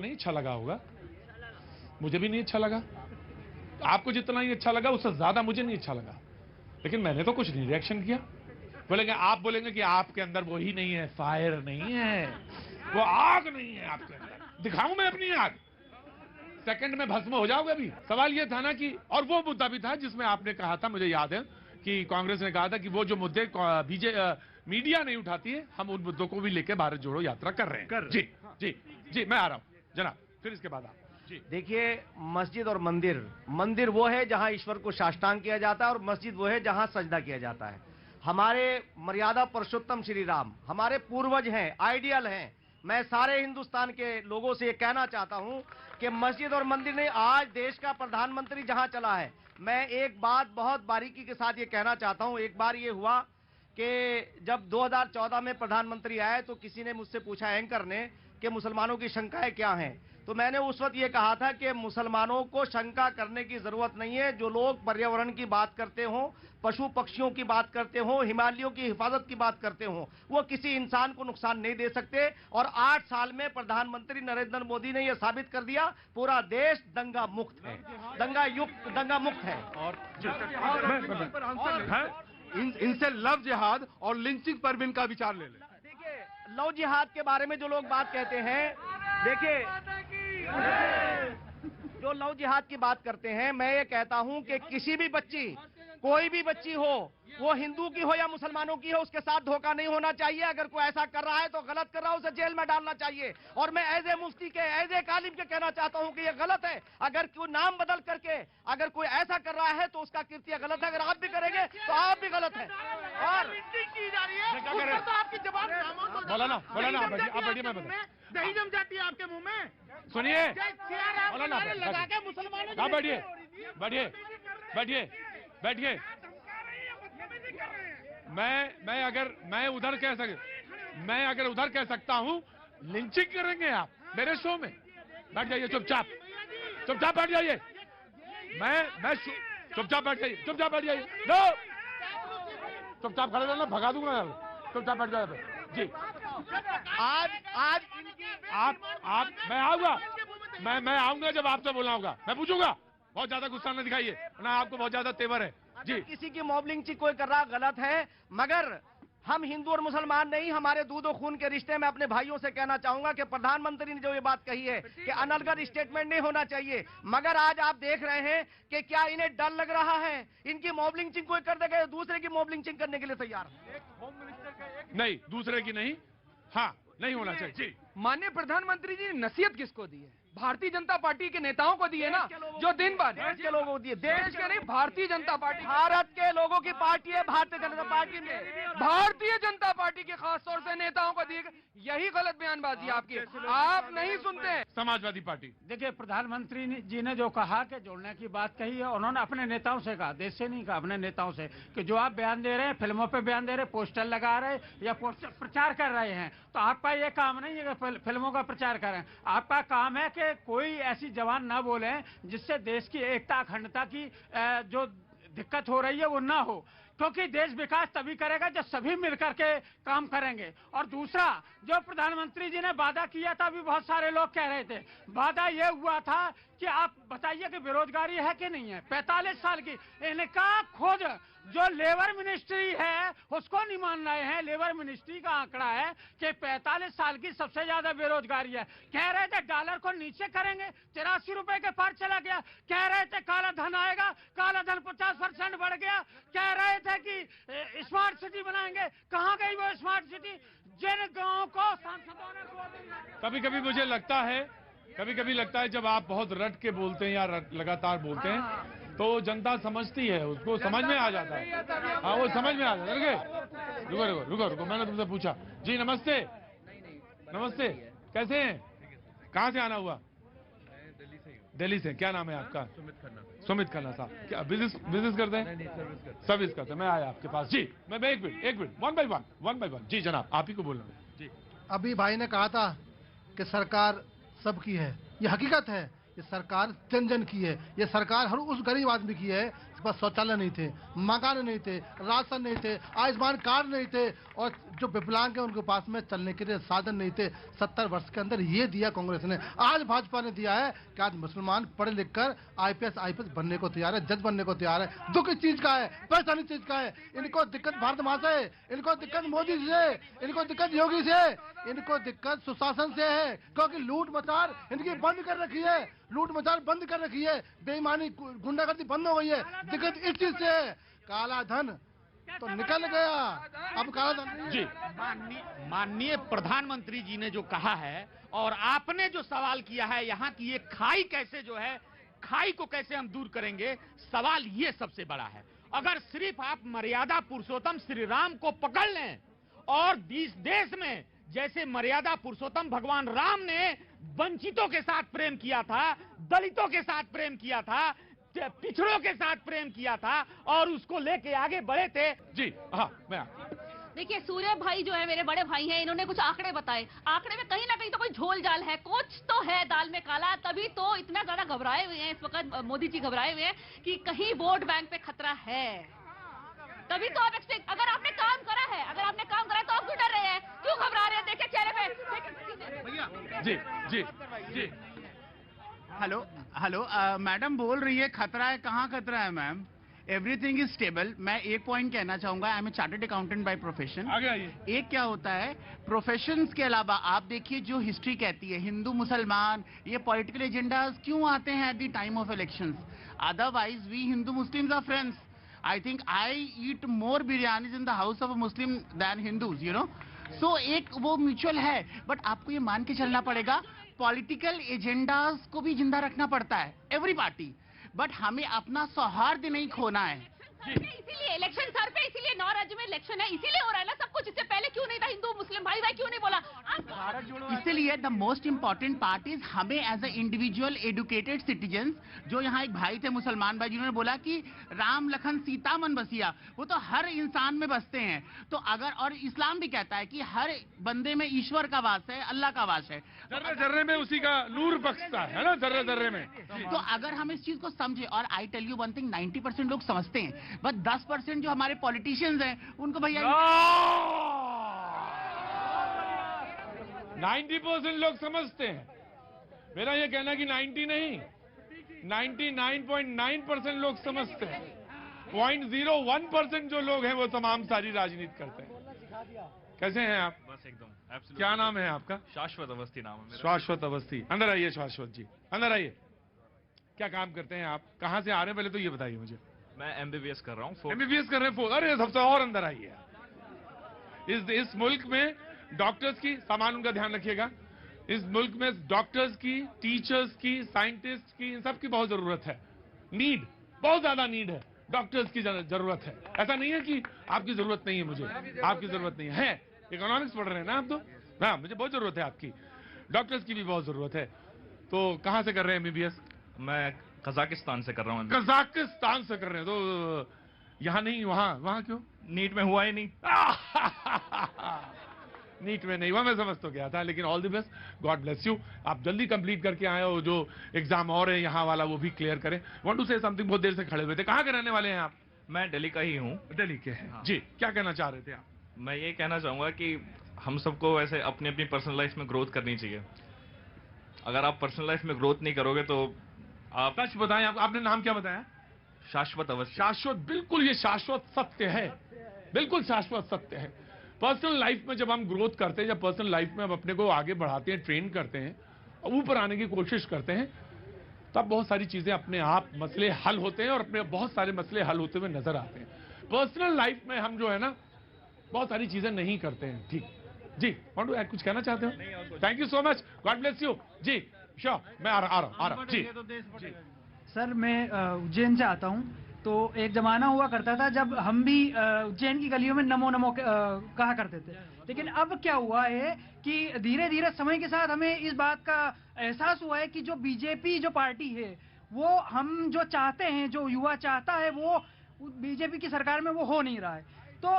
नहीं अच्छा लगा होगा, मुझे भी नहीं अच्छा लगा, आपको जितना ही अच्छा लगा उससे ज्यादा मुझे नहीं अच्छा लगा, लेकिन मैंने तो कुछ नहीं रिएक्शन किया। बोलेंगे, आप बोलेंगे कि आपके अंदर वो ही नहीं है, फायर नहीं है, वो आग नहीं है आपके अंदर, दिखाऊं मैं अपनी आग, सेकंड में भस्म हो जाओगे। अभी सवाल ये था ना कि, और वो मुद्दा भी था जिसमें आपने कहा था, मुझे याद है कि कांग्रेस ने कहा था कि वो जो मुद्दे मीडिया नहीं उठाती है, हम उन मुद्दों को भी लेकर भारत जोड़ो यात्रा कर रहे हैं। जी जी जी, मैं आ रहा हूं जनाब, फिर इसके बाद आप। देखिए, मस्जिद और मंदिर वो है जहां ईश्वर को साष्टांग किया जाता है और मस्जिद वो है जहां सजदा किया जाता है। हमारे मर्यादा पुरुषोत्तम श्री राम हमारे पूर्वज हैं, आइडियल हैं। मैं सारे हिंदुस्तान के लोगों से ये कहना चाहता हूं कि मस्जिद और मंदिर नहीं, आज देश का प्रधानमंत्री जहां चला है, मैं एक बात बहुत बारीकी के साथ ये कहना चाहता हूं। एक बार ये हुआ कि जब 2014 में प्रधानमंत्री आए तो किसी ने मुझसे पूछा, एंकर ने, कि मुसलमानों की शंकाएं क्या हैं, तो मैंने उस वक्त ये कहा था कि मुसलमानों को शंका करने की जरूरत नहीं है। जो लोग पर्यावरण की बात करते हो, पशु पक्षियों की बात करते हो, हिमालयों की हिफाजत की बात करते हो, वो किसी इंसान को नुकसान नहीं दे सकते। और 8 साल में प्रधानमंत्री नरेंद्र मोदी ने यह साबित कर दिया, पूरा देश दंगा मुक्त है, दंगा मुक्त है। और इनसे लव जिहाद और लिंचिंग पर भी इनका विचार ले लें। देखिए, लव जिहाद के बारे में जो लोग बात कहते हैं, देखिए, जो लव जिहाद की बात करते हैं, मैं ये कहता हूं कि किसी भी बच्ची, कोई भी बच्ची हो, वो हिंदू की हो या मुसलमानों की हो, उसके साथ धोखा नहीं होना चाहिए। अगर कोई ऐसा कर रहा है तो गलत कर रहा है, उसे जेल में डालना चाहिए। और मैं एज ए मुफ्ती के, एज ए आलिम के कहना चाहता हूं कि ये गलत है। अगर कोई नाम बदल करके अगर कोई ऐसा कर रहा है तो उसका कृत्य गलत है। अगर आप भी करेंगे तो आप भी गलत है। और की जा रही है तो आपकी जवाब बोला ना, आप बढ़िए, मैं बता, दही जम जाती है आपके मुंह में। सुनिए, लगा के मुसलमानों आप बैठिए बैठिए बैठिए बैठिए। मैं अगर उधर कह सकता हूं, लिंचिंग करेंगे आप मेरे शो में। बैठ जाइए चुपचाप बैठ जाइए। मैं चुपचाप बैठ जाइए, चुपचाप बैठ जाइए। नो, चुपचाप खड़े रहना, भगा दूंगा यार। चुपचाप बैठ जाइए जी। आज आप मैं आऊंगा, मैं आऊंगा जब आपसे बोलना होगा, मैं पूछूंगा। बहुत ज्यादा गुस्सा न दिखाइए ना, आपको बहुत ज्यादा तेवर है जी। किसी की मॉबलिंग कोई कर रहा गलत है, मगर हम हिंदू और मुसलमान नहीं, हमारे दूध और खून के रिश्ते में अपने भाइयों से कहना चाहूंगा कि प्रधानमंत्री ने जो ये बात कही है कि अनलगढ़ स्टेटमेंट नहीं होना चाहिए, मगर आज आप देख रहे हैं कि क्या इन्हें डर लग रहा है? इनकी मॉबलिंग कोई कर देगा, दूसरे की मॉबलिंग करने के लिए तैयार नहीं, दूसरे की नहीं, हाँ, नहीं होना चाहिए जी। माननीय प्रधानमंत्री जी ने नसीहत किसको दी है? भारतीय जनता पार्टी के नेताओं को दिए ना, जो दिन भर देश के लोगों को दिए। देश के नहीं, भारतीय जनता पार्टी, भारत के लोगों की पार्टी है भारतीय जनता पार्टी में, भारतीय जनता पार्टी के खास तौर से नेताओं को दिए। यही गलत बयानबाजी आपकी, आप नहीं सुनते। समाजवादी पार्टी, देखिए, प्रधानमंत्री जी ने जो कहा कि जोड़ने की बात कही है, उन्होंने अपने नेताओं से कहा, देश से नहीं कहा, अपने नेताओं से, कि जो आप बयान दे रहे हैं, फिल्मों पे बयान दे रहे हैं, पोस्टर लगा रहे हैं या पोस्टर प्रचार कर रहे हैं, तो आपका ये काम नहीं है कि फिल्मों का प्रचार करें। आपका काम है कि कोई ऐसी जबान ना बोले जिससे देश की एकता अखंडता की जो दिक्कत हो रही है वो ना हो, क्योंकि देश विकास तभी करेगा जब सभी मिलकर के काम करेंगे। और दूसरा, जो प्रधानमंत्री जी ने वादा किया था, अभी बहुत सारे लोग कह रहे थे, वादा ये हुआ था कि आप बताइए कि बेरोजगारी है कि नहीं है। 45 साल की इनका खुद जो लेबर मिनिस्ट्री है उसको नहीं मान रहे हैं। लेबर मिनिस्ट्री का आंकड़ा है कि 45 साल की सबसे ज्यादा बेरोजगारी है। कह रहे थे डॉलर को नीचे करेंगे, 83 रुपए के पार चला गया। कह रहे थे काला धन आएगा, काला धन 50% बढ़ गया। कह रहे थे कि स्मार्ट सिटी बनाएंगे, कहां गई वो स्मार्ट सिटी? जिन गांवों को सांसदों ने कभी कभी लगता है जब आप बहुत रट के बोलते हैं या लगातार बोलते हैं तो जनता समझती है, उसको समझ में आ जाता है। हाँ, वो समझ में आ जाता है। रुको, मैंने तुमसे पूछा जी। नमस्ते, कैसे हैं? कहाँ से आना हुआ? दिल्ली से। क्या नाम है आपका? सुमित खन्ना साहब। क्या बिजनेस करते हैं? सर्विस करते हैं। मैं आया आपके पास जी। मैं एक मिनट, वन बाय वन जी। जनाब, आप ही को बोल रहा हूँ जी। अभी भाई ने कहा था कि सरकार सबकी है, ये हकीकत है। ये सरकार जन जन की है, ये सरकार हर उस गरीब आदमी की है के पास शौचालय नहीं थे, मकान नहीं थे, राशन नहीं थे, आयुष्मान कार्ड नहीं थे, और जो विकलांग है उनके पास में चलने के लिए साधन नहीं थे। 70 वर्ष के अंदर ये दिया कांग्रेस ने। आज भाजपा ने दिया है कि आज मुसलमान पढ़े लिख कर IPS बनने को तैयार है, जज बनने को तैयार है। दुख इस चीज का है, परेशानी चीज का है। इनको दिक्कत भारत माँ से, इनको दिक्कत मोदी से, इनको दिक्कत योगी से, इनको दिक्कत सुशासन से है, क्योंकि लूट मचार इनकी बंद कर रखी है, लूट मचार बंद कर रखी है, बेईमानी गुंडागर्दी बंद हो गई है। दिक्कत इस चीज से है। काला धन तो निकल गया, अब काला धन नहीं है। जी माननीय प्रधानमंत्री जी ने जो कहा है और आपने जो सवाल किया है यहाँ की ये खाई कैसे जो है, खाई को कैसे हम दूर करेंगे, सवाल ये सबसे बड़ा है। अगर सिर्फ आप मर्यादा पुरुषोत्तम श्री राम को पकड़ लें और इस देश में जैसे मर्यादा पुरुषोत्तम भगवान राम ने वंचितों के साथ प्रेम किया था, दलितों के साथ प्रेम किया था, पिछड़ों के साथ प्रेम किया था और उसको लेके आगे बढ़े थे। जी हाँ, मैं देखिए सूर्य भाई जो है मेरे बड़े भाई हैं, इन्होंने कुछ आंकड़े बताए। आंकड़े में कहीं ना कहीं तो कोई झोल जाल है, कुछ तो है दाल में काला। तभी तो इतना ज्यादा घबराए हुए हैं इस वक्त मोदी जी, घबराए हुए हैं कि कहीं वोट बैंक पे खतरा है। तभी तो आप अगर आपने काम करा है, अगर आपने काम करा है तो आप क्यों डर रहे हैं, क्यों घबरा रहे हैं? देखिए चेहरे पे। जी जी जी हेलो मैडम बोल रही है खतरा है, कहाँ खतरा है मैम? Everything is stable. मैं एक पॉइंट कहना चाहूंगा, I am a chartered accountant by profession. आगे आइए। एक क्या होता है, प्रोफेशंस के अलावा आप देखिए जो हिस्ट्री कहती है, हिंदू मुसलमान ये पॉलिटिकल एजेंडाज क्यों आते हैं at the time of elections? Otherwise we Hindu Muslims are friends. I think I eat more biryanis in the house of a Muslim than Hindus, you know. So एक वो म्यूचुअल है, बट आपको ये मान के चलना पड़ेगा पॉलिटिकल एजेंडाज को भी जिंदा रखना पड़ता है, एवरी पार्टी, बट हमें अपना सौहार्द नहीं खोना है। इसीलिए इलेक्शन सर पे, इसीलिए 9 राज्य में इलेक्शन है, इसीलिए हो रहा है ना सब कुछ। इससे पहले क्यों नहीं था? हिंदू मुस्लिम भाई भाई क्यों नहीं बोला? इसलिए the most important part is हमें as a individual educated citizen, जो यहाँ एक भाई थे मुसलमान भाई जिन्होंने बोला कि राम लखन सीता मन बसिया, वो तो हर इंसान में बसते हैं। तो अगर, और इस्लाम भी कहता है कि हर बंदे में ईश्वर का वास है, अल्लाह का वास है, जर्रे जर्रे में उसी का नूर बख्शता है ना, जर्रे जर्रे में। तो अगर हम इस चीज को समझे, और I tell you one thing, 90% लोग समझते हैं, बस 10% जो हमारे पॉलिटिशियंस हैं उनको भैया 90% लोग समझते हैं। मेरा ये कहना कि 90 नहीं, 99.9% लोग समझते हैं। 0.01% जो लोग हैं वो तमाम सारी राजनीति करते हैं। कैसे हैं आप? बस एकदम। क्या नाम है आपका? शाश्वत अवस्थी नाम है मेरा। शाश्वत अवस्थी। अंदर आइए शाश्वत जी, अंदर आइए। क्या काम करते हैं आप? कहाँ से आ रहे हैं पहले तो ये बताइए मुझे। मैं MBBS कर रहा हूँ। MBBS कर रहे हैं। अरे सबसे और अंदर आइए। इस मुल्क में डॉक्टर्स की, सामान उनका ध्यान रखिएगा, इस मुल्क में डॉक्टर्स की, टीचर्स की, साइंटिस्ट की, इन सब की बहुत जरूरत है। नीड, बहुत ज्यादा नीड है, डॉक्टर्स की जरूरत है। ऐसा नहीं है कि आपकी जरूरत नहीं है, मुझे आपकी जरूरत नहीं है। इकोनॉमिक्स पढ़ रहे हैं ना आप तो? हाँ, मुझे बहुत जरूरत है आपकी, डॉक्टर्स की भी बहुत जरूरत है। तो कहाँ से कर रहे हैं MBBS? मैं कजाकिस्तान से कर रहा हूँ। कजाकिस्तान से कर रहे हैं, तो यहाँ नहीं, वहाँ क्यों? नीट में हुआ ही नहीं। नीट में नहीं हुआ, मैं समझ तो गया था, लेकिन all the best, God bless you. आप जल्दी कंप्लीट करके आए हो, जो एग्जाम और है यहाँ वाला वो भी क्लियर करें। वांट टू से समथिंग, बहुत देर से खड़े हुए थे। कहाँ के रहने वाले हैं आप? मैं दिल्ली का ही हूँ। दिल्ली के हैं। हाँ। जी, क्या कहना चाह रहे थे आप? मैं ये कहना चाहूंगा कि हम सबको वैसे अपनी अपनी पर्सनल लाइफ में ग्रोथ करनी चाहिए। अगर आप पर्सनल लाइफ में ग्रोथ नहीं करोगे तो आप सच बताएं, आपने नाम क्या बताया? शाश्वत अवस्थी। शाश्वत, बिल्कुल ये शाश्वत सत्य है, बिल्कुल शाश्वत सत्य है। पर्सनल लाइफ में जब हम ग्रोथ करते हैं, जब पर्सनल लाइफ में हम अपने को आगे बढ़ाते हैं, ट्रेन करते हैं, ऊपर आने की कोशिश करते हैं, तब बहुत सारी चीजें अपने आप मसले हल होते हैं और अपने बहुत सारे मसले हल होते हुए नजर आते हैं। पर्सनल लाइफ में हम जो है ना बहुत सारी चीजें नहीं करते हैं। ठीक जी, कुछ कहना चाहते हो? Thank you so much, God bless you ji. Sure, मैं आ रहा जी। सर मैं उज्जैन से आता हूँ। तो एक जमाना हुआ करता था जब हम भी उज्जैन की गलियों में नमो नमो कहा करते थे, लेकिन अब क्या हुआ है कि धीरे धीरे समय के साथ हमें इस बात का एहसास हुआ है कि जो बीजेपी जो पार्टी है वो हम जो चाहते हैं, जो युवा चाहता है, वो बीजेपी की सरकार में वो हो नहीं रहा है। तो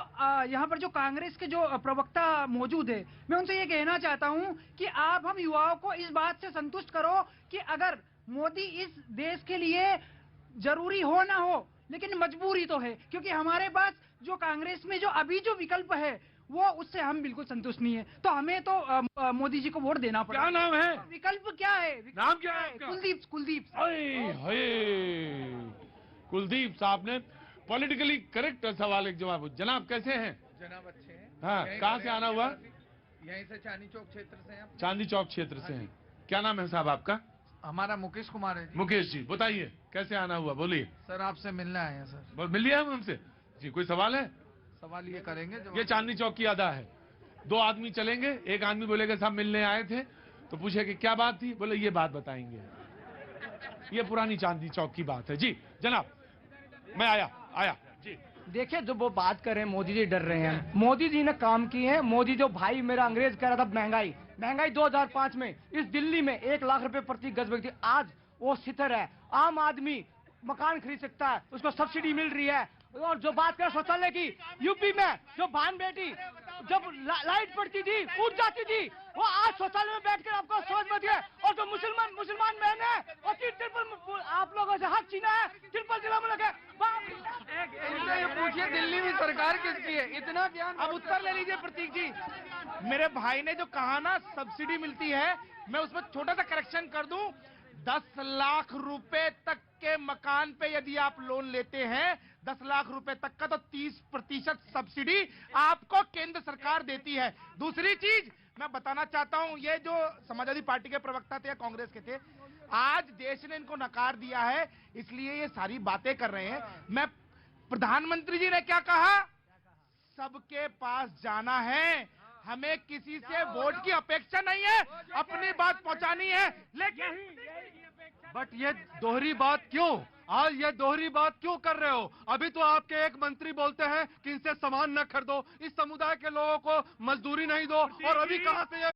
यहाँ पर जो कांग्रेस के जो प्रवक्ता मौजूद है, मैं उनसे ये कहना चाहता हूँ कि आप हम युवाओं को इस बात से संतुष्ट करो कि अगर मोदी इस देश के लिए जरूरी हो ना हो, लेकिन मजबूरी तो है, क्योंकि हमारे पास जो कांग्रेस में जो अभी जो विकल्प है वो उससे हम बिल्कुल संतुष्ट नहीं है, तो हमें तो मोदी जी को वोट देना पड़ेगा। क्या नाम है? विकल्प क्या है? नाम क्या है आपका? कुलदीप। कुलदीप साहब ने पॉलिटिकली करेक्ट सवाल एक जवाब। जनाब कैसे हैं? जनाब अच्छे हैं। हाँ, कहाँ से आना हुआ? यहीं से चांदनी चौक क्षेत्र से हैं। चांदनी चौक क्षेत्र से हैं। क्या नाम है साहब आपका? हमारा मुकेश कुमार है। मुकेश जी बताइए कैसे आना हुआ, बोलिए। सर आपसे मिलने आए हैं सर। मिल लिया हम हमसे जी, कोई सवाल है? सवाल ये करेंगे ये चांदनी चौक की अदा है। दो आदमी चलेंगे, एक आदमी बोलेगा साहब मिलने आए थे, तो पूछे कि क्या बात थी, बोले ये बात बताएंगे। ये पुरानी चांदनी चौक की बात है जी। जनाब मैं आया जी। देखिए जो वो बात कर रहे हैं, मोदी जी डर रहे हैं। मोदी जी ने काम किए हैं। मोदी जो भाई मेरा अंग्रेज कह रहा था महंगाई 2005 में इस दिल्ली में 1 लाख रुपए प्रति गज बिकती, आज वो स्थिर है। आम आदमी मकान खरीद सकता है, उसको सब्सिडी मिल रही है। और जो बात करें शौचालय की, यूपी में जो बहन बेटी जब लाइट पड़ती थी उठ जाती थी, वो आज शौचालय में बैठकर आपको सोच बच गए। और जो मुसलमान बहन है वो तिरपल आप लोगों से हक छीना है, तिरपल जिला में लगे। ये पूछिए दिल्ली में सरकार किसकी है? इतना ज्ञान। अब उत्तर ले लीजिए प्रतीक जी। मेरे भाई ने जो कहा ना सब्सिडी मिलती है, मैं उसमें छोटा सा करेक्शन कर दूं। 10 लाख रुपए तक के मकान पे यदि आप लोन लेते हैं, 10 लाख रुपए तक का, तो 30% सब्सिडी आपको केंद्र सरकार देती है। दूसरी चीज मैं बताना चाहता हूं, ये जो समाजवादी पार्टी के प्रवक्ता थे या कांग्रेस के थे, आज देश ने इनको नकार दिया है, इसलिए ये सारी बातें कर रहे हैं। मैं प्रधानमंत्री जी ने क्या कहा, सबके पास जाना है, हमें किसी से वोट की अपेक्षा नहीं है, अपनी बात पहुंचानी है। लेकिन बट ये दोहरी बात क्यों? आज ये दोहरी बात क्यों कर रहे हो? अभी तो आपके एक मंत्री बोलते हैं कि इनसे सामान न खरीदो, इस समुदाय के लोगों को मजदूरी नहीं दो, और अभी कहां से ये